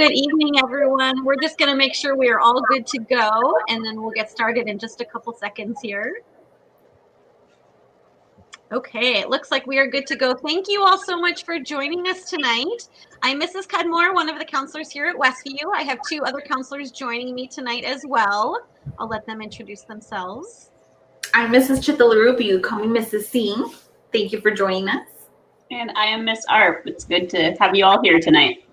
good evening, everyone. We're just going to make sure we are all good to go, and then we'll get started in just a couple seconds here. Okay, it looks like we are good to go. Thank you all so much for joining us tonight. I'm Mrs. Cudmore, one of the counselors here at Westview. I have two other counselors joining me tonight as well. I'll let them introduce themselves. I'm Mrs. Chitalaru, but you call me Mrs. C. Thank you for joining us. And I am Miss Arp. It's good to have you all here tonight.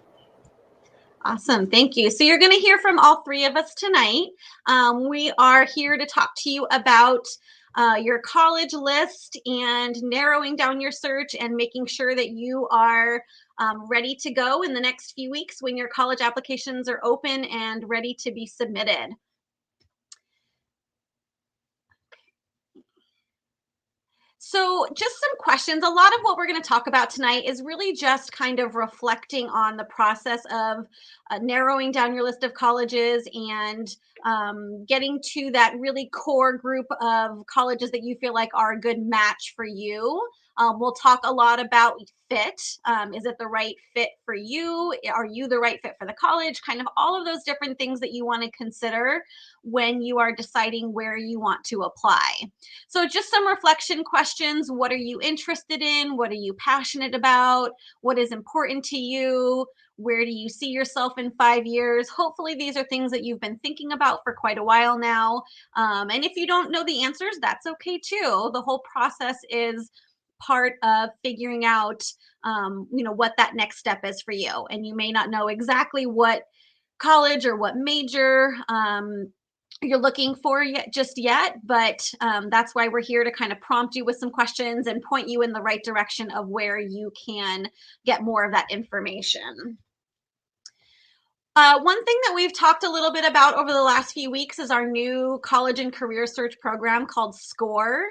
Awesome. Thank you. So you're going to hear from all three of us tonight. We are here to talk to you about your college list and narrowing down your search and making sure that you are ready to go in the next few weeks when your college applications are open and ready to be submitted. So just some questions. A lot of what we're going to talk about tonight is really just kind of reflecting on the process of narrowing down your list of colleges and getting to that really core group of colleges that you feel like are a good match for you. We'll talk a lot about fit. Is it the right fit for you? Are you the right fit for the college? Kind of all of those different things that you want to consider when you are deciding where you want to apply. So just some reflection questions. What are you interested in? What are you passionate about? What is important to you? Where do you see yourself in 5 years? Hopefully these are things that you've been thinking about for quite a while now. And if you don't know the answers, that's okay too. The whole process is part of figuring out, what that next step is for you. And you may not know exactly what college or what major you're looking for just yet, but that's why we're here to kind of prompt you with some questions and point you in the right direction of where you can get more of that information. One thing that we've talked a little bit about over the last few weeks is our new college and career search program called SCOIR.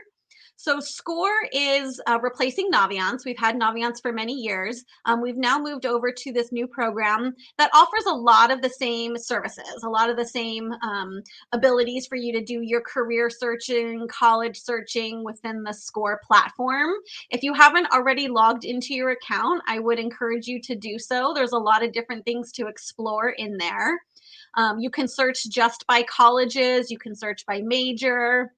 So SCOIR is replacing Naviance. We've had Naviance for many years. We've now moved over to this new program that offers a lot of the same services, a lot of the same abilities for you to do your career searching, college searching within the SCOIR platform. If you haven't already logged into your account, I would encourage you to do so. There's a lot of different things to explore in there. You can search just by colleges. You can search by major.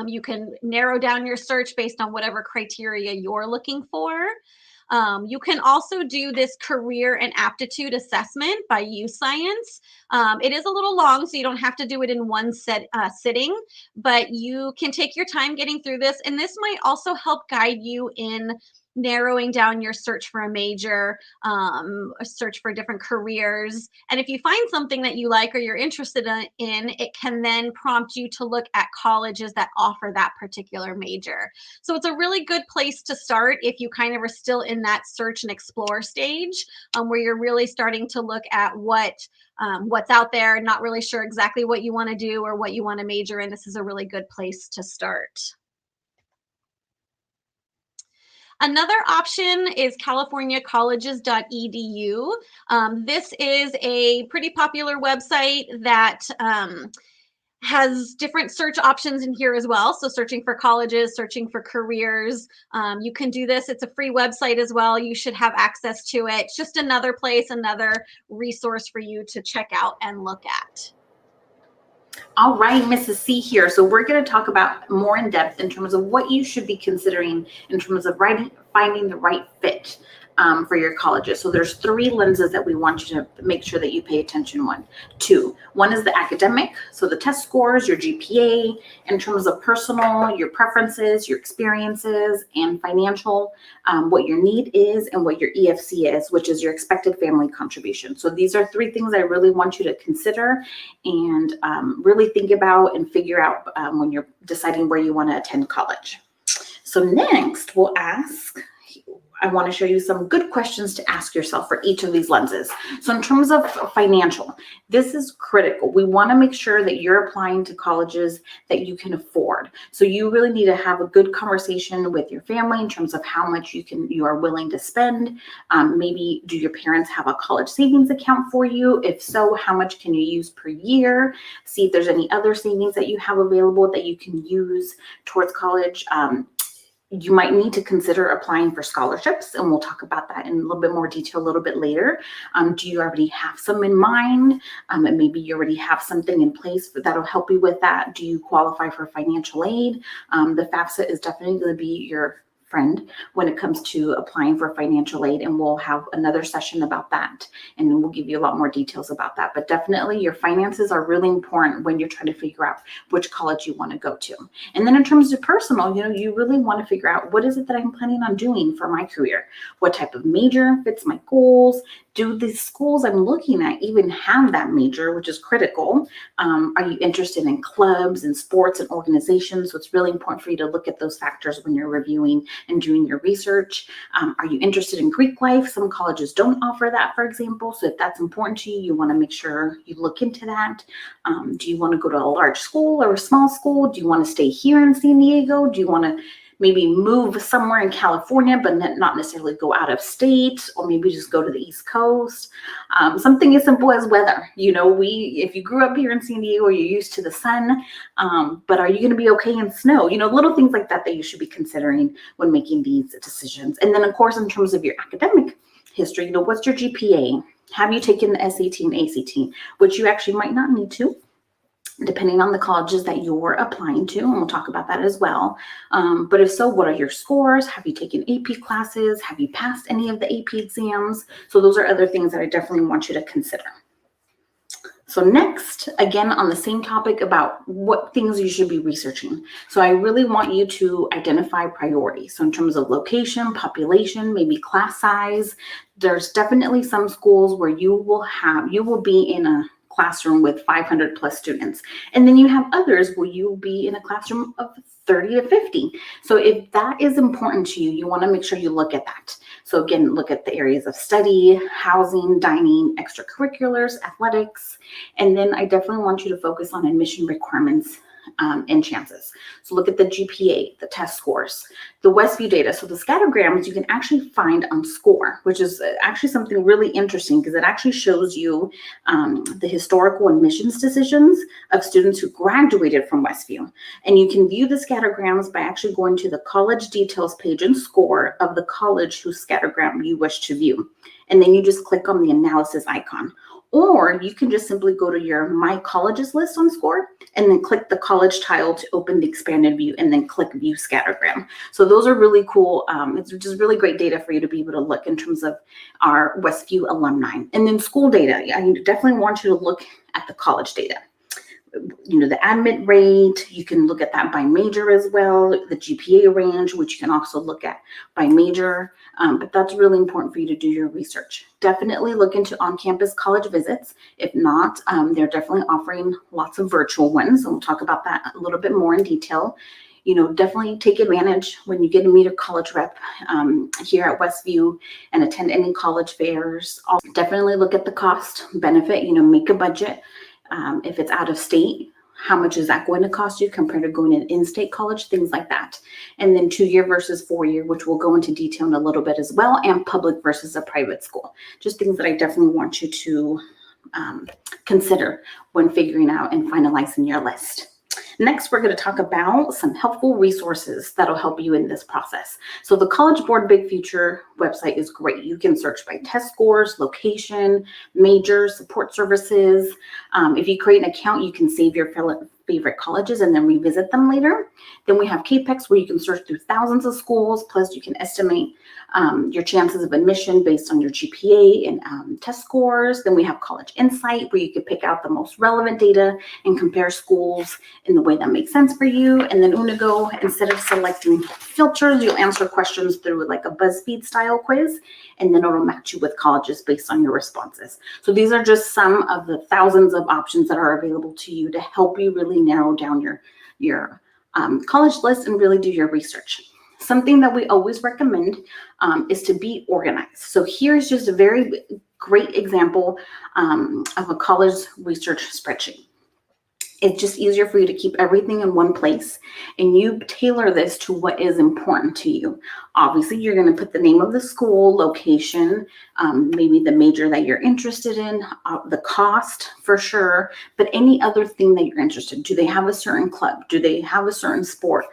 You can narrow down your search based on whatever criteria you're looking for. You can also do this career and aptitude assessment by UScience. It is a little long, so you don't have to do it in one sitting, but you can take your time getting through this. And this might also help guide you in narrowing down your search for a major, a search for different careers. And if you find something that you like or you're interested in, it can then prompt you to look at colleges that offer that particular major. So it's a really good place to start if you kind of are still in that search and explore stage, where you're really starting to look at what's out there, not really sure exactly what you want to do or what you want to major in. This is a really good place to start. Another option is californiacolleges.edu. This is a pretty popular website that has different search options in here as well. So searching for colleges, searching for careers. You can do this. It's a free website as well. You should have access to it. It's just another place, another resource for you to check out and look at. All right, Mrs. C here. So we're going to talk about more in depth in terms of what you should be considering in terms of finding the right fit for your colleges. So there's 3 lenses that we want you to make sure that you pay attention to. One is the academic, so the test scores, your GPA, in terms of personal, your preferences, your experiences, and financial, what your need is, and what your EFC is, which is your expected family contribution. So these are 3 things I really want you to consider and really think about and figure out when you're deciding where you want to attend college. So next, I want to show you some good questions to ask yourself for each of these lenses. So in terms of financial, this is critical. We want to make sure that you're applying to colleges that you can afford. So you really need to have a good conversation with your family in terms of how much you are willing to spend. Maybe do your parents have a college savings account for you? If so, how much can you use per year? See if there's any other savings that you have available that you can use towards college. You might need to consider applying for scholarships, and we'll talk about that in a little bit more detail a little bit later. Do you already have some in mind? And maybe you already have something in place that'll help you with that. Do you qualify for financial aid? The FAFSA is definitely going to be your friend when it comes to applying for financial aid, and we'll have another session about that, and we'll give you a lot more details about that. But definitely your finances are really important when you're trying to figure out which college you want to go to. And then in terms of personal, you really want to figure out, what is it that I'm planning on doing for my career? What type of major fits my goals? Do the schools I'm looking at even have that major, which is critical? Are you interested in clubs and sports and organizations? So it's really important for you to look at those factors when you're reviewing and doing your research. Are you interested in Greek life? Some colleges don't offer that, for example. So if that's important to you, you want to make sure you look into that. Do you want to go to a large school or a small school? Do you want to stay here in San Diego? Do you want to maybe move somewhere in California, but not necessarily go out of state, or maybe just go to the East Coast? Something as simple as weather. If you grew up here in San Diego, you're used to the sun, but are you going to be okay in snow? Little things like that you should be considering when making these decisions. And then, of course, in terms of your academic history, what's your GPA? Have you taken the SAT and ACT, which you actually might not need to, depending on the colleges that you're applying to, and we'll talk about that as well. But if so, what are your scores? Have you taken AP classes? Have you passed any of the AP exams? So those are other things that I definitely want you to consider. So next, again, on the same topic about what things you should be researching. So I really want you to identify priorities. So in terms of location, population, maybe class size, there's definitely some schools where you will be in a classroom with 500 plus students. And then you have others where you'll be in a classroom of 30 to 50. So if that is important to you, you want to make sure you look at that. So again, look at the areas of study, housing, dining, extracurriculars, athletics. And then I definitely want you to focus on admission requirements and chances. So look at the GPA, the test scores, the Westview data. So the scattergrams you can actually find on SCOIR, which is actually something really interesting because it actually shows you the historical admissions decisions of students who graduated from Westview. And you can view the scattergrams by actually going to the college details page in SCOIR of the college whose scattergram you wish to view. And then you just click on the analysis icon. Or you can just simply go to your My Colleges list on SCOIR and then click the college tile to open the expanded view and then click View Scattergram. So those are really cool. It's just really great data for you to be able to look in terms of our Westview alumni. And then school data. I definitely want you to look at the college data. The admit rate, you can look at that by major as well, the GPA range, which you can also look at by major, but that's really important for you to do your research. Definitely look into on-campus college visits. If not, they're definitely offering lots of virtual ones, and we'll talk about that a little bit more in detail. Definitely take advantage when you get to meet a college rep here at Westview and attend any college fairs. Also, definitely look at the cost benefit, make a budget. If it's out of state, how much is that going to cost you compared to going to an in-state college, things like that. And then 2-year versus 4-year, which we'll go into detail in a little bit as well, and public versus a private school. Just things that I definitely want you to consider when figuring out and finalizing your list. Next, we're going to talk about some helpful resources that'll help you in this process. So the College Board Big Future website is great. You can search by test scores, location, majors, support services. If you create an account, you can save your favorite colleges and then revisit them later. Then we have CAPEX, where you can search through thousands of schools, plus you can estimate your chances of admission based on your GPA and test scores. Then we have College Insight, where you can pick out the most relevant data and compare schools in the way that makes sense for you. And then Unigo, instead of selecting filters, you'll answer questions through like a BuzzFeed style quiz, and then it'll match you with colleges based on your responses. So these are just some of the thousands of options that are available to you to help you really narrow down your college list and really do your research. Something that we always recommend is to be organized. So here's just a very great example of a college research spreadsheet. It's just easier for you to keep everything in one place, and you tailor this to what is important to you. Obviously, you're going to put the name of the school, location, maybe the major that you're interested in, the cost for sure, but any other thing that you're interested in. Do they have a certain club? Do they have a certain sport?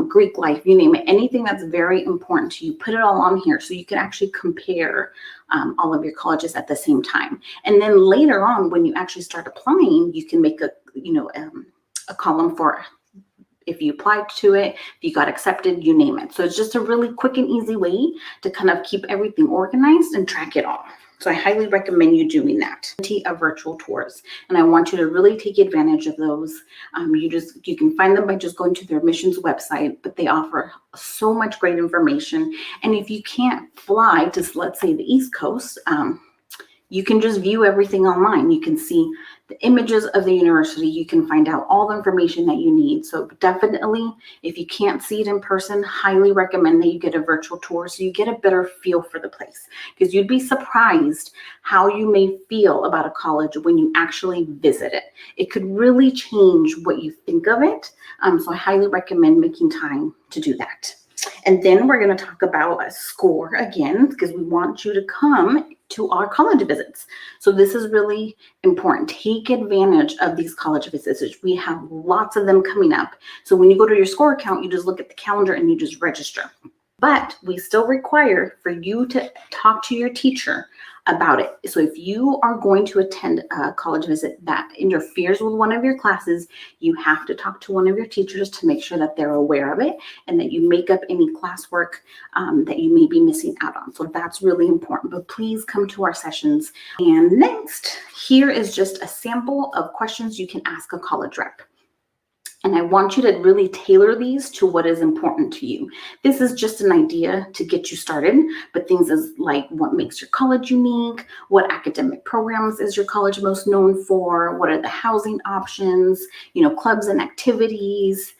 Greek life, you name it, anything that's very important to you, put it all on here so you can actually compare all of your colleges at the same time. And then later on, when you actually start applying, you can make a column for if you applied to it, if you got accepted, you name it. So it's just a really quick and easy way to kind of keep everything organized and track it all. So I highly recommend you doing that. Of virtual tours, and I want you to really take advantage of those. You can find them by just going to their admissions website, but they offer so much great information. And if you can't fly to, let's say, the East Coast, you can just view everything online. You can see the images of the university. You can find out all the information that you need. So definitely, if you can't see it in person, highly recommend that you get a virtual tour so you get a better feel for the place, because you'd be surprised how you may feel about a college when you actually visit it. It could really change what you think of it. So I highly recommend making time to do that. And then we're going to talk about a SCOIR again, because we want you to come to our college visits. So this is really important. Take advantage of these college visits. We have lots of them coming up. So when you go to your SCOIR account, you just look at the calendar and you just register. But we still require for you to talk to your teacher about it. So if you are going to attend a college visit that interferes with one of your classes, you have to talk to one of your teachers to make sure that they're aware of it and that you make up any classwork that you may be missing out on. So that's really important, but please come to our sessions. And next, here is just a sample of questions you can ask a college rep. And I want you to really tailor these to what is important to you. This is just an idea to get you started, but things is like, what makes your college unique? What academic programs is your college most known for? What are the housing options? Clubs and activities.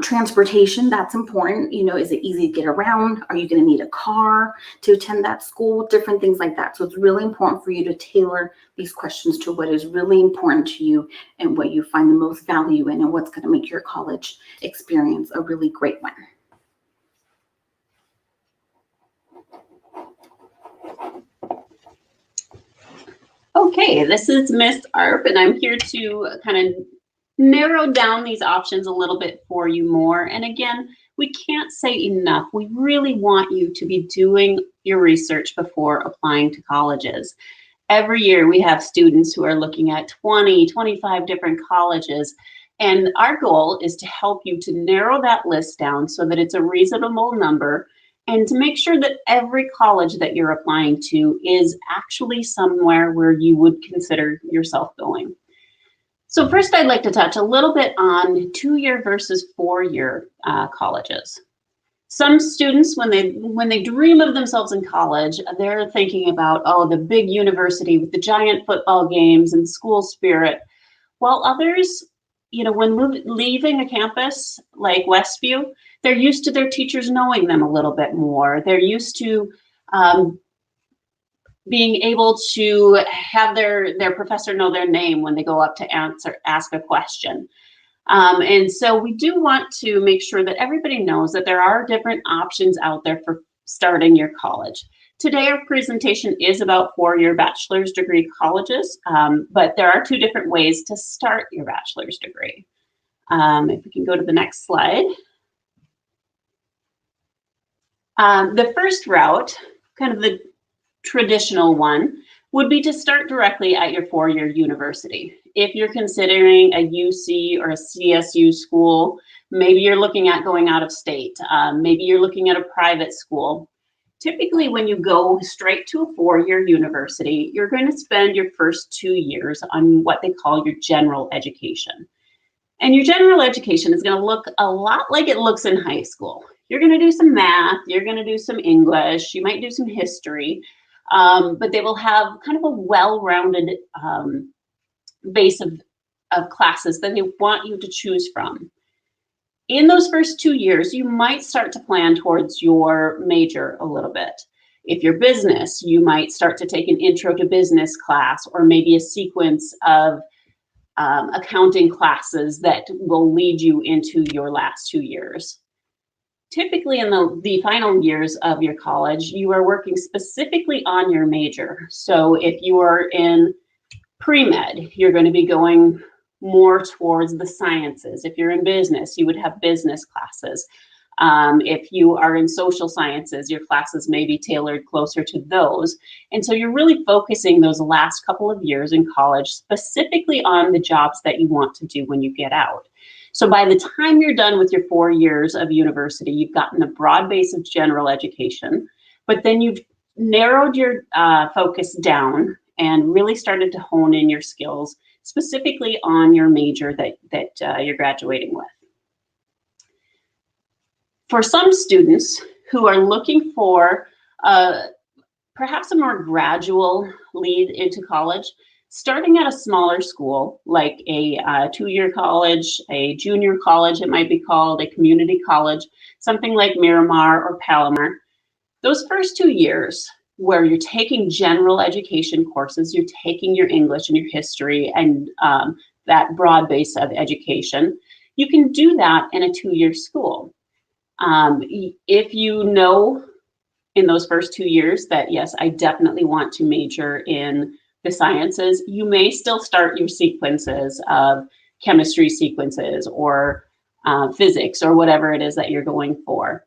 Transportation, that's important. Is it easy to get around? Are you going to need a car to attend that school? Different things like that. So it's really important for you to tailor these questions to what is really important to you and what you find the most value in and what's going to make your college experience a really great one. Okay, this is Miss Arp, and I'm here to kind of narrow down these options a little bit for you more. And again, we can't say enough. We really want you to be doing your research before applying to colleges. Every year we have students who are looking at 20, 25 different colleges. And our goal is to help you to narrow that list down so that it's a reasonable number, and to make sure that every college that you're applying to is actually somewhere where you would consider yourself going. So first, I'd like to touch a little bit on 2-year versus 4-year colleges. Some students, when they dream of themselves in college, they're thinking about, oh, the big university with the giant football games and school spirit, while others, when leaving a campus like Westview, they're used to their teachers knowing them a little bit more. They're used to being able to have their professor know their name when they go up to ask a question. And so we do want to make sure that everybody knows that there are different options out there for starting your college. Today, our presentation is about 4-year bachelor's degree colleges, but there are 2 different ways to start your bachelor's degree. If we can go to the next slide. The first route, kind of the traditional one, would be to start directly at your 4-year university. If you're considering a UC or a CSU school, maybe you're looking at going out of state, maybe you're looking at a private school. Typically, when you go straight to a 4-year university, you're going to spend your first 2 years on what they call your general education. And your general education is going to look a lot like it looks in high school. You're going to do some math, you're going to do some English, you might do some history, but they will have kind of a well-rounded base of classes that they want you to choose from. In those first 2 years, you might start to plan towards your major a little bit. If you're business, you might start to take an intro to business class, or maybe a sequence of accounting classes that will lead you into your last 2 years. Typically in the final years of your college, you are working specifically on your major. So if you are in pre-med, you're going to be going more towards the sciences. If you're in business, you would have business classes. If you are in social sciences, your classes may be tailored closer to those. And so you're really focusing those last couple of years in college specifically on the jobs that you want to do when you get out. So by the time you're done with your 4 years of university, you've gotten a broad base of general education, but then you've narrowed your focus down and really started to hone in your skills specifically on your major that you're graduating with. For some students who are looking for perhaps a more gradual lead into college, starting at a smaller school, like a 2-year college, a junior college, it might be called, a community college, something like Miramar or Palomar, those first 2 years where you're taking general education courses, you're taking your English and your history and that broad base of education, you can do that in a 2-year school. If you know in those first 2 years that, yes, I definitely want to major in the sciences, you may still start your sequences of chemistry sequences or physics or whatever it is that you're going for.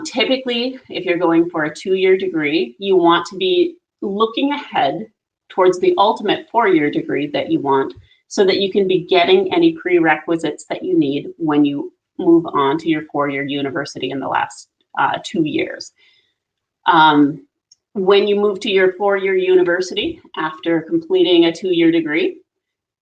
Typically, if you're going for a 2-year degree, you want to be looking ahead towards the ultimate 4-year degree that you want so that you can be getting any prerequisites that you need when you move on to your 4-year university in the last 2 years. When you move to your 4-year university after completing a 2-year degree,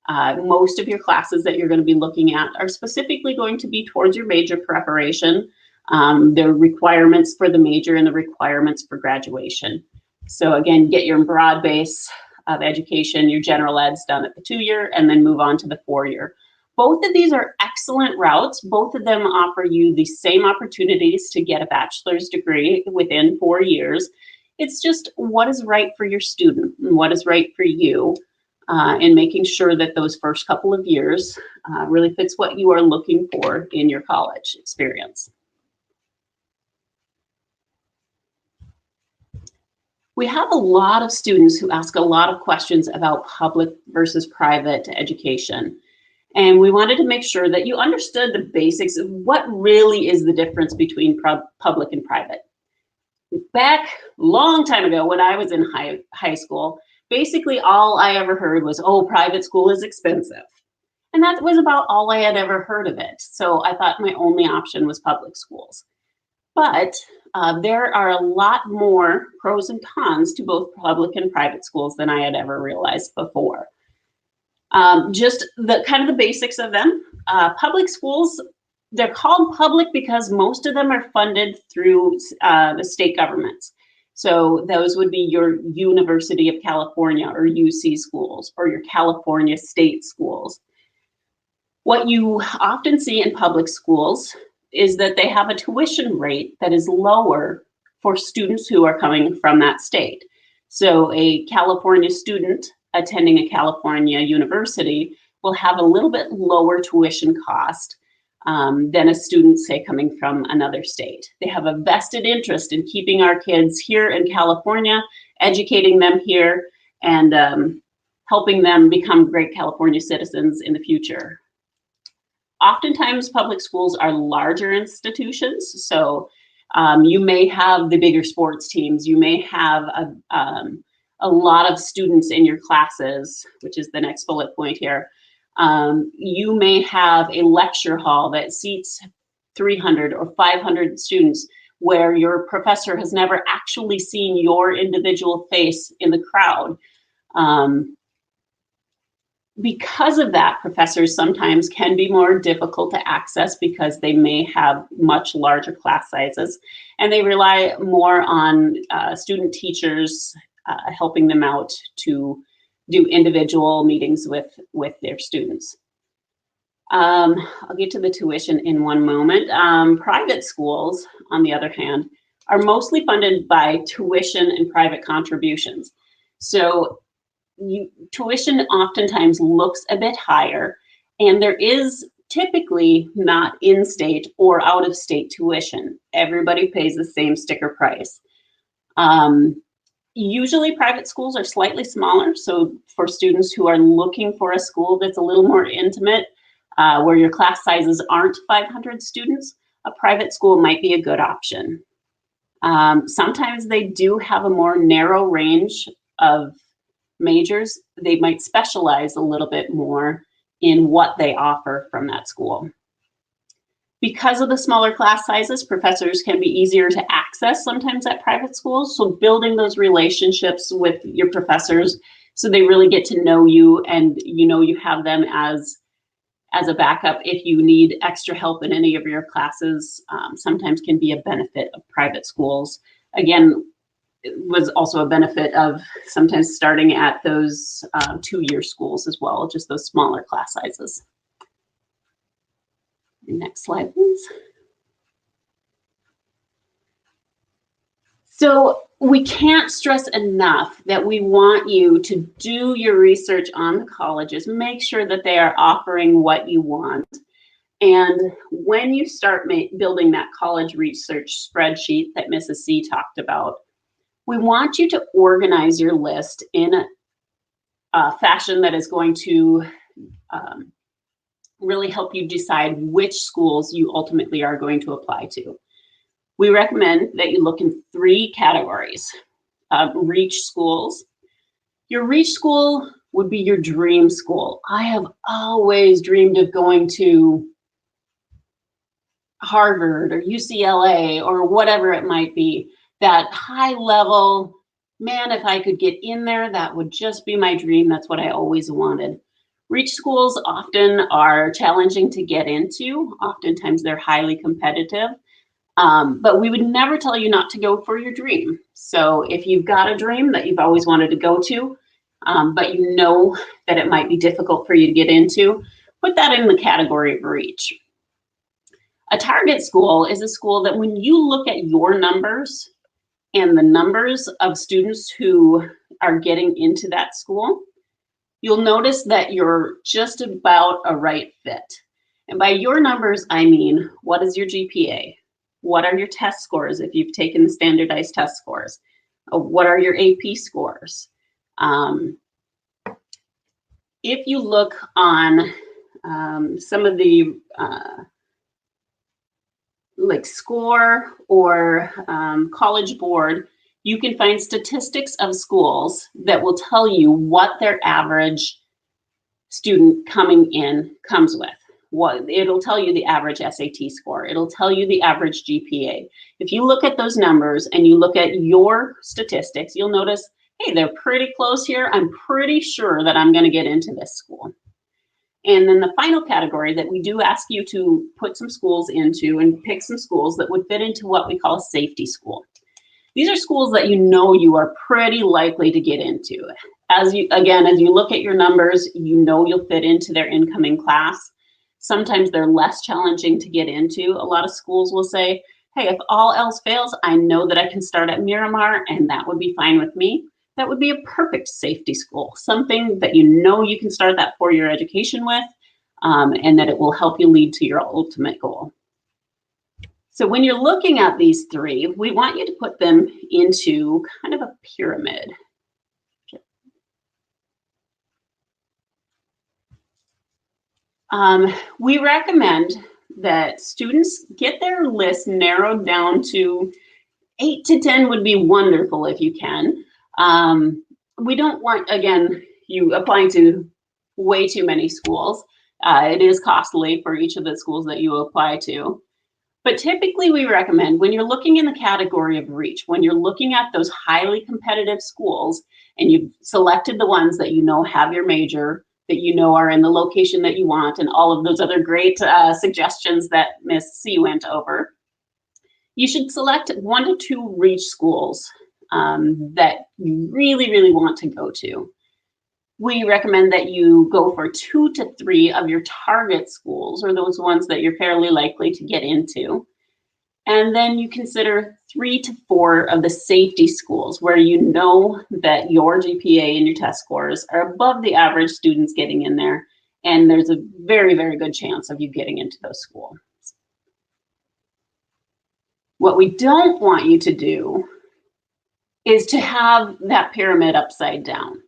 most of your classes that you're going to be looking at are specifically going to be towards your major preparation, the requirements for the major and the requirements for graduation. So again, get your broad base of education, your general eds done at the 2-year, and then move on to the 4-year. Both of these are excellent routes. Both of them offer you the same opportunities to get a bachelor's degree within 4 years. It's just what is right for your student and what is right for you in making sure that those first couple of years really fits what you are looking for in your college experience. We have a lot of students who ask a lot of questions about public versus private education. And we wanted to make sure that you understood the basics of what really is the difference between public and private. Back a long time ago when I was in high school, basically all I ever heard was, oh, private school is expensive. And that was about all I had ever heard of it. So I thought my only option was public schools. But there are a lot more pros and cons to both public and private schools than I had ever realized before. Just the kind of the basics of them. Public schools, they're called public because most of them are funded through the state governments. So those would be your University of California or UC schools or your California state schools. What you often see in public schools is that they have a tuition rate that is lower for students who are coming from that state. So a California student attending a California university will have a little bit lower tuition cost than a student, say, coming from another state. They have a vested interest in keeping our kids here in California, educating them here, and helping them become great California citizens in the future. Oftentimes, public schools are larger institutions, so you may have the bigger sports teams, you may have a lot of students in your classes, which is the next bullet point here. You may have a lecture hall that seats 300 or 500 students where your professor has never actually seen your individual face in the crowd. Because of that, professors sometimes can be more difficult to access because they may have much larger class sizes and they rely more on student teachers helping them out to do individual meetings with their students. I'll get to the tuition in one moment. Private schools, on the other hand, are mostly funded by tuition and private contributions. So tuition oftentimes looks a bit higher, and there is typically not in-state or out-of-state tuition. Everybody pays the same sticker price. Usually private schools are slightly smaller, so for students who are looking for a school that's a little more intimate, where your class sizes aren't 500 students, a private school might be a good option. Sometimes they do have a more narrow range of majors. They might specialize a little bit more in what they offer from that school. Because of the smaller class sizes, professors can be easier to access sometimes at private schools. So building those relationships with your professors so they really get to know you, and you know you have them as a backup if you need extra help in any of your classes, sometimes can be a benefit of private schools. Again, it was also a benefit of sometimes starting at those 2-year schools as well, just those smaller class sizes. Next slide, please. So we can't stress enough that we want you to do your research on the colleges, make sure that they are offering what you want. And when you start building that college research spreadsheet that Mrs. C talked about, we want you to organize your list in a fashion that is going to really help you decide which schools you ultimately are going to apply to. We recommend that you look in 3 categories. Reach schools. Your reach school would be your dream school. I have always dreamed of going to Harvard or UCLA or whatever it might be. That high level, man, if I could get in there, that would just be my dream. That's what I always wanted. Reach schools often are challenging to get into. Oftentimes they're highly competitive. But we would never tell you not to go for your dream. So if you've got a dream that you've always wanted to go to, but you know that it might be difficult for you to get into, put that in the category of reach. A target school is a school that when you look at your numbers and the numbers of students who are getting into that school, you'll notice that you're just about a right fit. And by your numbers, I mean, what is your GPA? What are your test scores if you've taken the standardized test scores? What are your AP scores? If you look on some of the like SCOIR or College Board, you can find statistics of schools that will tell you what their average student coming in comes with. It'll tell you the average SAT score. It'll tell you the average GPA. If you look at those numbers and you look at your statistics, you'll notice, hey, they're pretty close here. I'm pretty sure that I'm going to get into this school. And then the final category that we do ask you to put some schools into and pick some schools that would fit into what we call a safety school. These are schools that you know you are pretty likely to get into. As you look at your numbers, you know you'll fit into their incoming class. Sometimes they're less challenging to get into. A lot of schools will say, hey, if all else fails, I know that I can start at Miramar and that would be fine with me. That would be a perfect safety school, something that you know you can start that 4-year education with, and that it will help you lead to your ultimate goal. So when you're looking at these 3, we want you to put them into kind of a pyramid. We recommend that students get their list narrowed down to 8 to 10 would be wonderful if you can. We don't want, again, you applying to way too many schools. It is costly for each of the schools that you apply to. But typically we recommend when you're looking in the category of reach, when you're looking at those highly competitive schools and you've selected the ones that you know have your major, that you know are in the location that you want, and all of those other great suggestions that Ms. C went over, you should select 1 to 2 reach schools that you really, really want to go to. We recommend that you go for 2 to 3 of your target schools, or those ones that you're fairly likely to get into. And then you consider 3 to 4 of the safety schools where you know that your GPA and your test scores are above the average students getting in there, and there's a very, very good chance of you getting into those schools. What we don't want you to do is to have that pyramid upside down.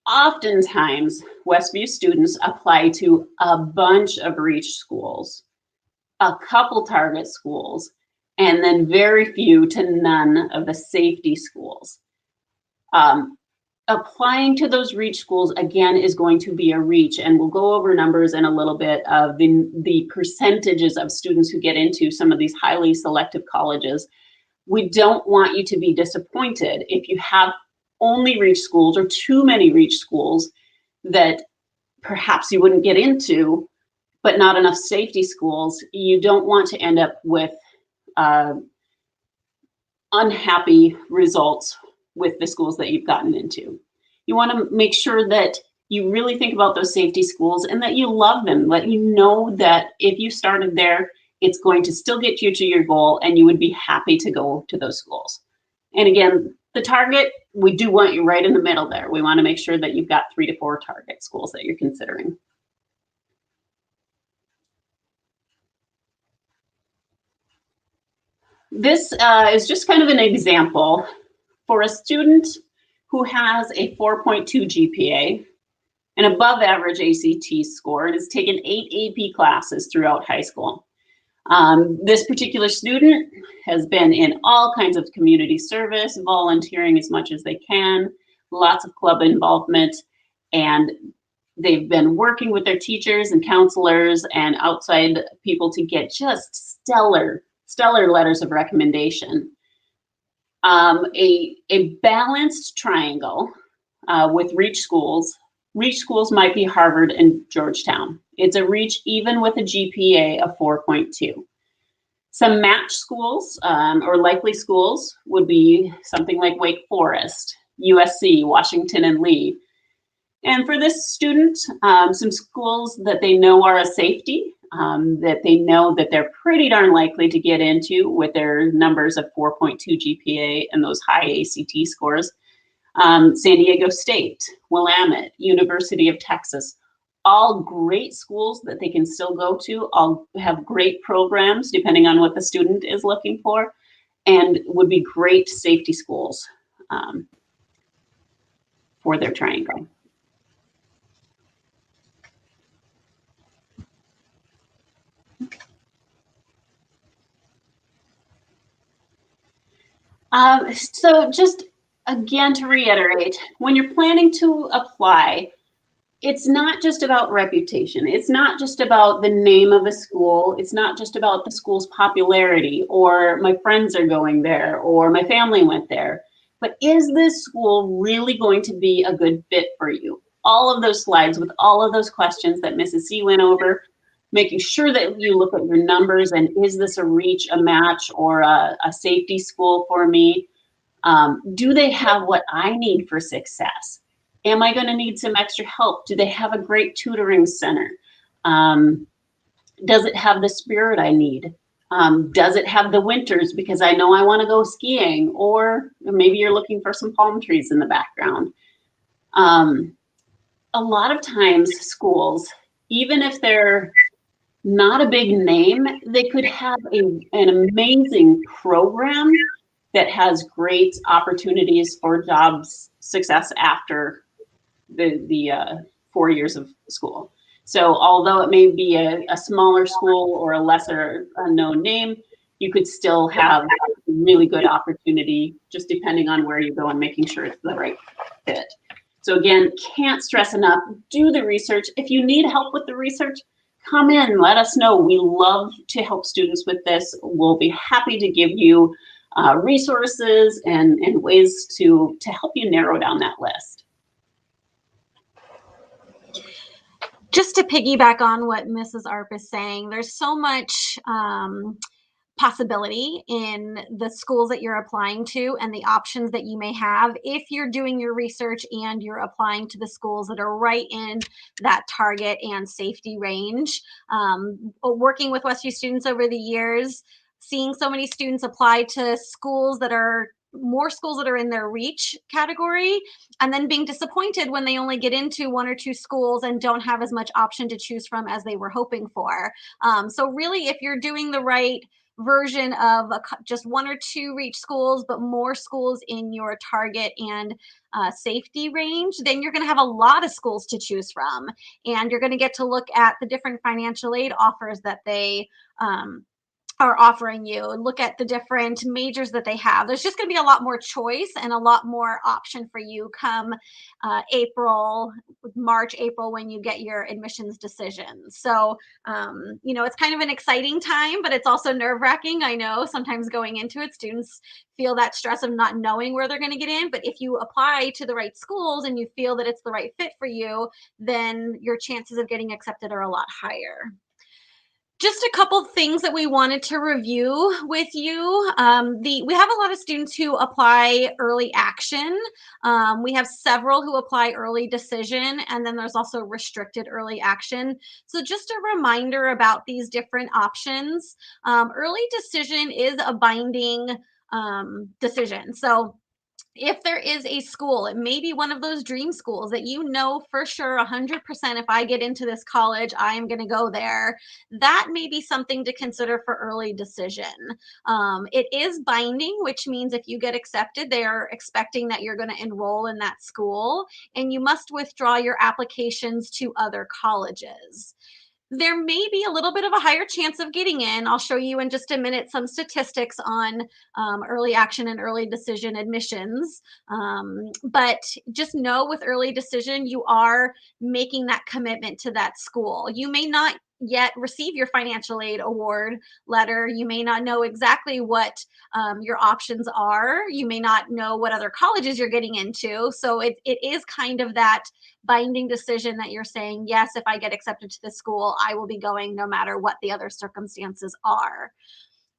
Oftentimes, Westview students apply to a bunch of reach schools, a couple target schools, and then very few to none of the safety schools. Applying to those reach schools, again, is going to be a reach, and we'll go over numbers in a little bit of the percentages of students who get into some of these highly selective colleges. We don't want you to be disappointed if you have only reach schools or too many reach schools that perhaps you wouldn't get into, but not enough safety schools. You don't want to end up with unhappy results with the schools that you've gotten into. You want to make sure that you really think about those safety schools and that you love them, let you know that if you started there, it's going to still get you to your goal and you would be happy to go to those schools. And again, the target, we do want you right in the middle there. We want to make sure that you've got 3 to 4 target schools that you're considering. This is just kind of an example for a student who has a 4.2 GPA, an above average ACT score, and has taken 8 AP classes throughout high school. This particular student has been in all kinds of community service, volunteering as much as they can, lots of club involvement, and they've been working with their teachers and counselors and outside people to get just stellar letters of recommendation. A balanced triangle with reach schools. Reach schools might be Harvard and Georgetown. It's a reach even with a GPA of 4.2. Some match schools or likely schools would be something like Wake Forest, USC, Washington and Lee. And for this student, some schools that they know are a safety, that they know that they're pretty darn likely to get into with their numbers of 4.2 GPA and those high ACT scores. San Diego State, Willamette, University of Texas, all great schools that they can still go to, all have great programs depending on what the student is looking for, and would be great safety schools for their triangle. So just again, to reiterate, when you're planning to apply, it's not just about reputation. It's not just about the name of a school. It's not just about the school's popularity or my friends are going there or my family went there. But is this school really going to be a good fit for you? All of those slides with all of those questions that Mrs. C went over, making sure that you look at your numbers and is this a reach, a match, or a safety school for me? Do they have what I need for success? Am I going to need some extra help? Do they have a great tutoring center? Does it have the spirit I need? Does it have the winters because I know I want to go skiing? Or maybe you're looking for some palm trees in the background. A lot of times schools, even if they're not a big name, they could have an amazing program that has great opportunities for jobs success after the 4 years of school. So although it may be a smaller school or a lesser known name, you could still have a really good opportunity just depending on where you go and making sure it's the right fit. So again, can't stress enough, do the research. If you need help with the research, come in, let us know. We love to help students with this. We'll be happy to give you resources and ways to help you narrow down that list. Just to piggyback on what Mrs. Arp is saying, there's so much possibility in the schools that you're applying to and the options that you may have if you're doing your research and you're applying to the schools that are right in that target and safety range. Working with Westview students over the years, seeing so many students apply to schools that are more schools that are in their reach category, and then being disappointed when they only get into 1 or 2 schools and don't have as much option to choose from as they were hoping for. So really, if you're doing the right version of just one or two reach schools, but more schools in your target and safety range, then you're going to have a lot of schools to choose from. And you're going to get to look at the different financial aid offers that they are offering you, and look at the different majors that they have. There's just going to be a lot more choice and a lot more option for you come March, April, when you get your admissions decisions. So, it's kind of an exciting time, but it's also nerve-wracking. I know sometimes going into it, students feel that stress of not knowing where they're going to get in. But if you apply to the right schools and you feel that it's the right fit for you, then your chances of getting accepted are a lot higher. Just a couple things that we wanted to review with you. We have a lot of students who apply early action. We have several who apply early decision, and then there's also restricted early action. So just a reminder about these different options. Early decision is a binding decision. So if there is a school, it may be one of those dream schools that you know for sure 100% if I get into this college, I am going to go there. That may be something to consider for early decision. It is binding, which means if you get accepted, they are expecting that you're going to enroll in that school, and you must withdraw your applications to other colleges. There may be a little bit of a higher chance of getting in. I'll show you in just a minute some statistics on early action and early decision admissions. But just know with early decision, you are making that commitment to that school. You may not yet receive your financial aid award letter. You may not know exactly what your options are. You may not know what other colleges you're getting into. So it is kind of that binding decision that you're saying, yes, if I get accepted to this school, I will be going no matter what the other circumstances are.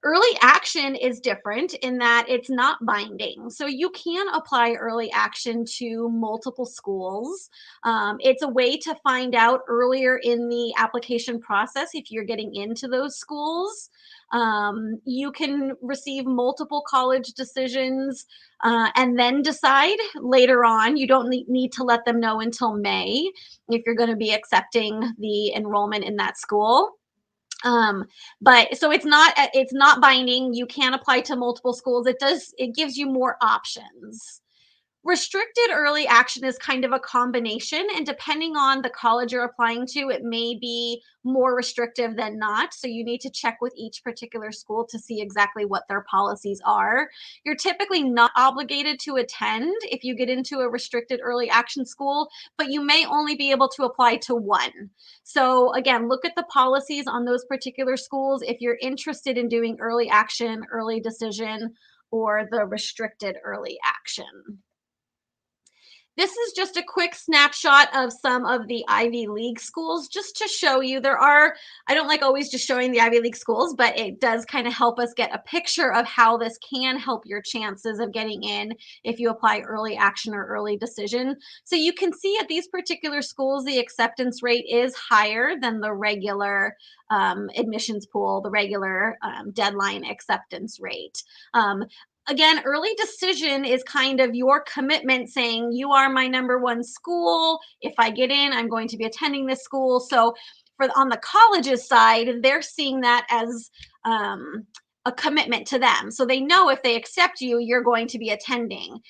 Early action is different in that it's not binding. So you can apply early action to multiple schools. It's a way to find out earlier in the application process if you're getting into those schools. You can receive multiple college decisions and then decide later on. You don't need to let them know until May if you're going to be accepting the enrollment in that school. But so it's not binding. You can apply to multiple schools. It gives you more options. Restricted early action is kind of a combination, and depending on the college you're applying to, it may be more restrictive than not. So you need to check with each particular school to see exactly what their policies are. You're typically not obligated to attend if you get into a restricted early action school, but you may only be able to apply to one. So again, look at the policies on those particular schools if you're interested in doing early action, early decision, or the restricted early action. This is just a quick snapshot of some of the Ivy League schools, just to show you I don't like always just showing the Ivy League schools, but it does kind of help us get a picture of how this can help your chances of getting in if you apply early action or early decision. So you can see at these particular schools, the acceptance rate is higher than the regular admissions pool, the regular deadline acceptance rate. Again, early decision is kind of your commitment saying, you are my number one school. If I get in, I'm going to be attending this school. So on the college's side, they're seeing that as a commitment to them. So they know if they accept you, you're going to be attending.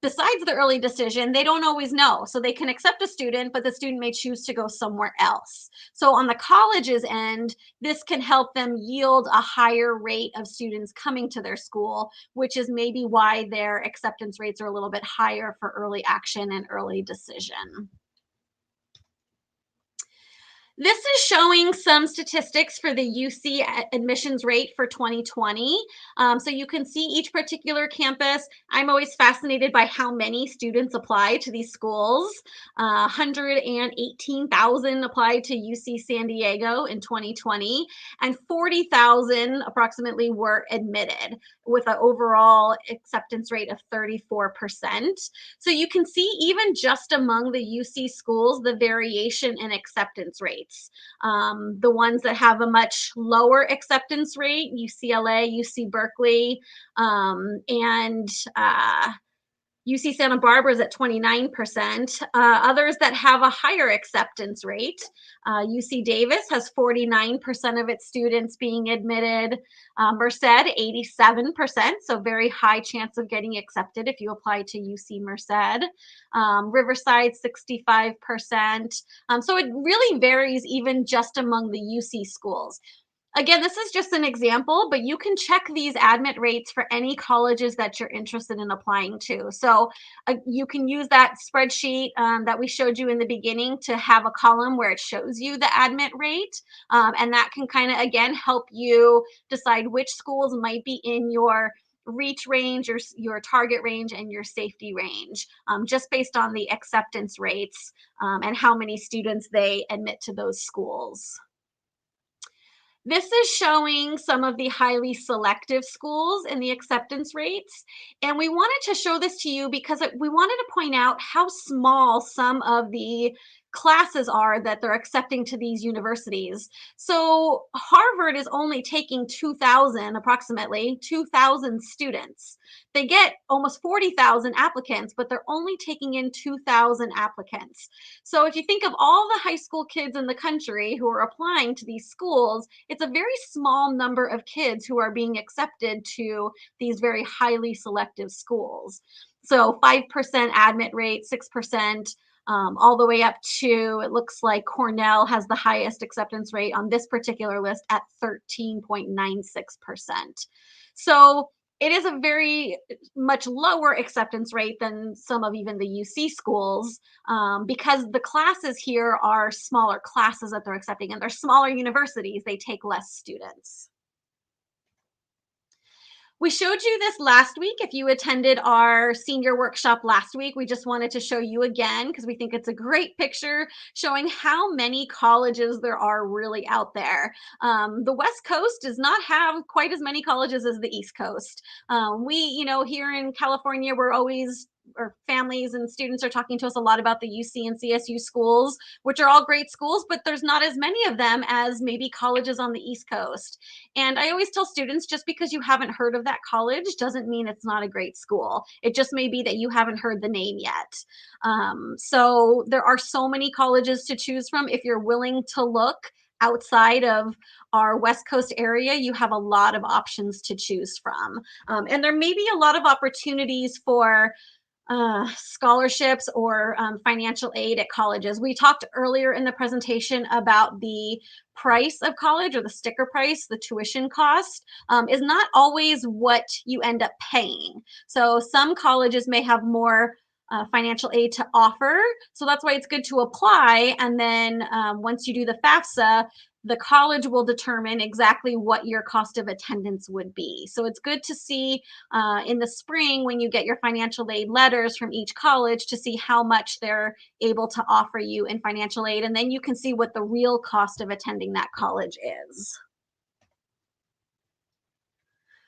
Besides the early decision, they don't always know. So they can accept a student, but the student may choose to go somewhere else. So on the college's end, this can help them yield a higher rate of students coming to their school, which is maybe why their acceptance rates are a little bit higher for early action and early decision. This is showing some statistics for the UC admissions rate for 2020. So you can see each particular campus. I'm always fascinated by how many students apply to these schools. 118,000 applied to UC San Diego in 2020, and 40,000 approximately were admitted, with an overall acceptance rate of 34%. So you can see even just among the UC schools, the variation in acceptance rates. The ones that have a much lower acceptance rate, UCLA, UC Berkeley, and UC Santa Barbara is at 29%. Others that have a higher acceptance rate, UC Davis has 49% of its students being admitted. Merced, 87%, so very high chance of getting accepted if you apply to UC Merced. Riverside, 65%. So it really varies even just among the UC schools. Again, this is just an example, but you can check these admit rates for any colleges that you're interested in applying to. So you can use that spreadsheet that we showed you in the beginning to have a column where it shows you the admit rate. And that can kind of, again, help you decide which schools might be in your reach range, your target range, and your safety range, just based on the acceptance rates and how many students they admit to those schools. This is showing some of the highly selective schools and the acceptance rates. And we wanted to show this to you because we wanted to point out how small some of the classes are that they're accepting to these universities. So Harvard is only taking approximately 2,000 students. They get almost 40,000 applicants, but they're only taking in 2,000 applicants. So if you think of all the high school kids in the country who are applying to these schools, it's a very small number of kids who are being accepted to these very highly selective schools. So 5% admit rate, 6%, all the way up to, it looks like Cornell has the highest acceptance rate on this particular list at 13.96%. So it is a very much lower acceptance rate than some of even the UC schools because the classes here are smaller classes that they're accepting, and they're smaller universities. They take less students. We showed you this last week. If you attended our senior workshop last week, we just wanted to show you again because we think it's a great picture showing how many colleges there are really out there. The West Coast does not have quite as many colleges as the East Coast. Here in California, our families and students are talking to us a lot about the UC and CSU schools, which are all great schools, but there's not as many of them as maybe colleges on the East Coast. And I always tell students, just because you haven't heard of that college doesn't mean it's not a great school. It just may be that you haven't heard the name yet. So there are so many colleges to choose from. If you're willing to look outside of our West Coast area, you have a lot of options to choose from. And there may be a lot of opportunities for scholarships or financial aid at colleges. We talked earlier in the presentation about the price of college, or the sticker price, the tuition cost is not always what you end up paying. So some colleges may have more financial aid to offer. So that's why it's good to apply. And then once you do the FAFSA, the college will determine exactly what your cost of attendance would be. So it's good to see in the spring when you get your financial aid letters from each college to see how much they're able to offer you in financial aid. And then you can see what the real cost of attending that college is.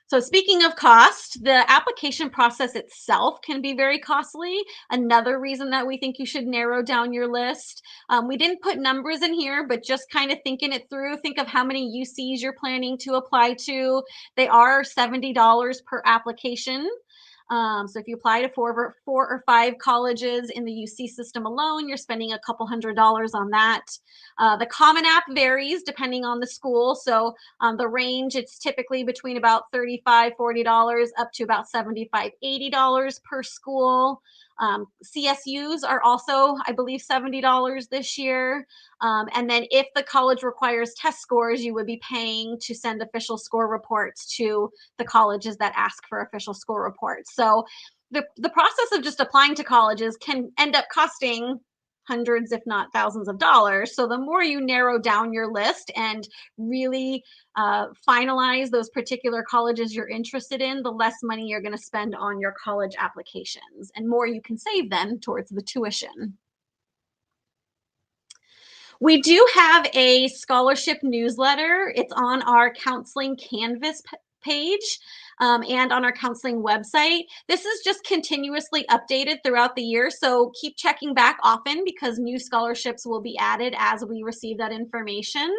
So speaking of cost, the application process itself can be very costly. Another reason that we think you should narrow down your list. We didn't put numbers in here, but just kind of thinking it through, think of how many UCs you're planning to apply to. They are $70 per application. So if you apply to four or five colleges in the UC system alone, you're spending a couple $100s on that. The Common App varies depending on the school. So the range, it's typically between about $35, $40 up to about $75, $80 per school. CSUs are also, I believe, $70 this year. And then if the college requires test scores, you would be paying to send official score reports to the colleges that ask for official score reports. So the process of just applying to colleges can end up costing hundreds, if not thousands of dollars. So the more you narrow down your list and really finalize those particular colleges you're interested in, the less money you're going to spend on your college applications and more you can save then towards the tuition. We do have a scholarship newsletter. It's on our Counseling Canvas page. and on our counseling website. This is just continuously updated throughout the year, so keep checking back often because new scholarships will be added as we receive that information.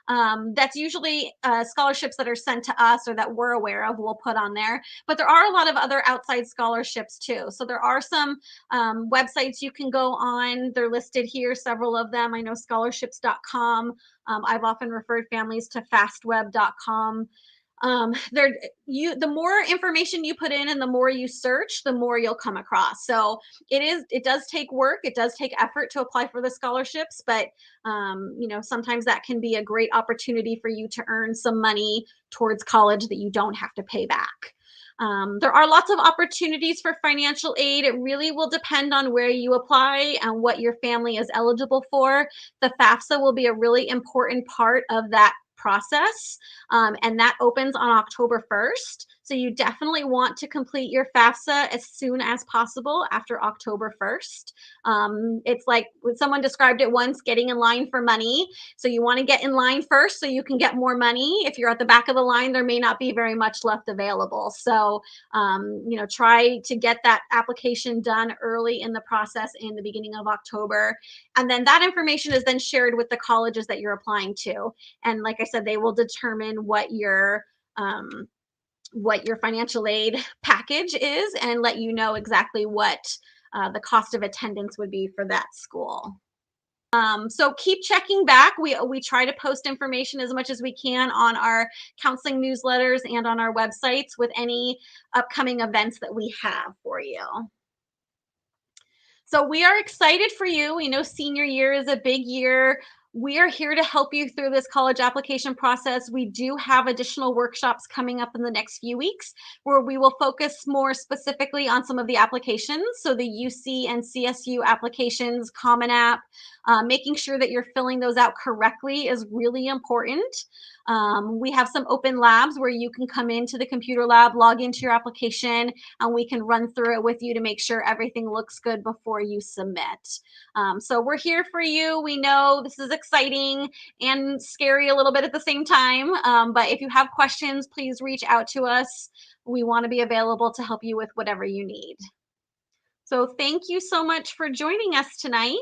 That's usually scholarships that are sent to us or that we're aware of, we'll put on there. But there are a lot of other outside scholarships too. So there are some websites you can go on. They're listed here, several of them. I know scholarships.com. I've often referred families to fastweb.com. The more information you put in and the more you search, the more you'll come across. So it does take work, it does take effort to apply for the scholarships, but sometimes that can be a great opportunity for you to earn some money towards college that you don't have to pay back. There are lots of opportunities for financial aid. It really will depend on where you apply and what your family is eligible for. The FAFSA will be a really important part of that process, and that opens on October 1st. So you definitely want to complete your FAFSA as soon as possible after October 1st. It's like when someone described it once, getting in line for money. So you want to get in line first so you can get more money. If you're at the back of the line, there may not be very much left available. So, try to get that application done early in the process in the beginning of October. And then that information is then shared with the colleges that you're applying to. And like I said, they will determine what your financial aid package is and let you know exactly what the cost of attendance would be for that school. So keep checking back. We try to post information as much as we can on our counseling newsletters and on our websites with any upcoming events that we have for you. So we are excited for you. We know senior year is a big year. We are here to help you through this college application process. We do have additional workshops coming up in the next few weeks where we will focus more specifically on some of the applications. So the UC and CSU applications, Common App, making sure that you're filling those out correctly is really important. We have some open labs where you can come into the computer lab, log into your application, and we can run through it with you to make sure everything looks good before you submit. So we're here for you. We know this is exciting and scary a little bit at the same time. But if you have questions, please reach out to us. We want to be available to help you with whatever you need. So thank you so much for joining us tonight.